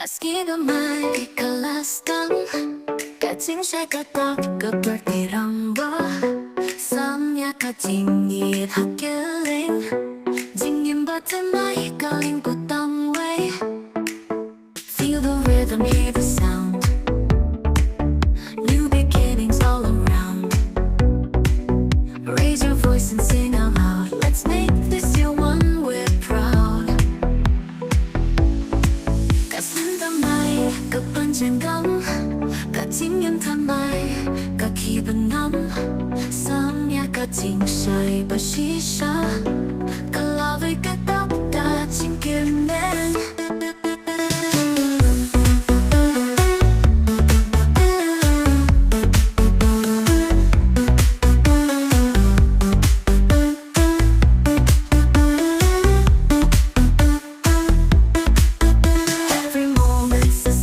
Paskiga mai kalastan Kating siya katak kaparti ramba Samya kating nit hakiling Jingin bate mai kaling kutang way Feel the rhythm, hear the sound New beginnings all around Raise your voice and sing out loud Let's make this year one we're proud Kapanjangam Katingyan tamay Kakibanam Samya kating siya'y basisya Kalaway katap dating kirmen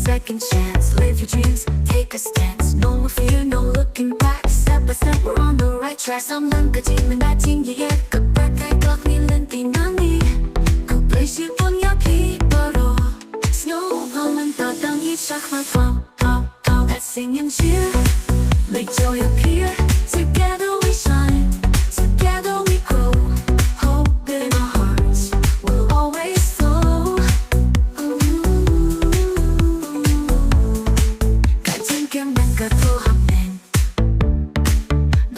Second chance, live your dreams, take a stance. No more fear, no looking back. Step by step, we're on the right track. Samlang kajiman dating yeyet kapagkay kaknilin tinani. Kuplaysipon yapi paro. Snowball man tatang itsak magpao, pow, pow. Let's sing and cheer, make joy appear. Together we shine, together we grow. Hope in our hearts will always flow.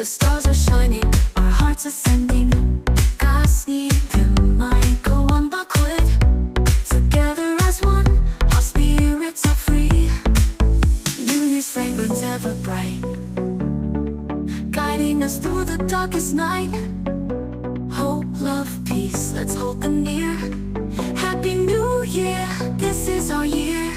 The stars are shining, our hearts are sending. Khasi, go on bakwit. Together as one, our spirits are free. Union's fragrance ever bright, guiding us through the darkest night. Hope, love, peace, let's hold them near. Happy New Year, this is our year.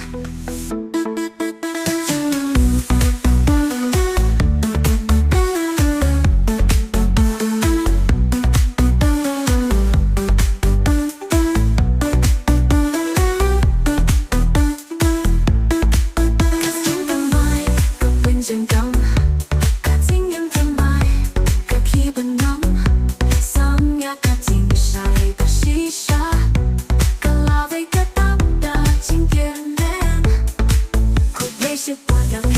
Katingin tamay, kakibanam Samya kating siya'y basisya Kalaway katap dating kirmen Kuplaysipon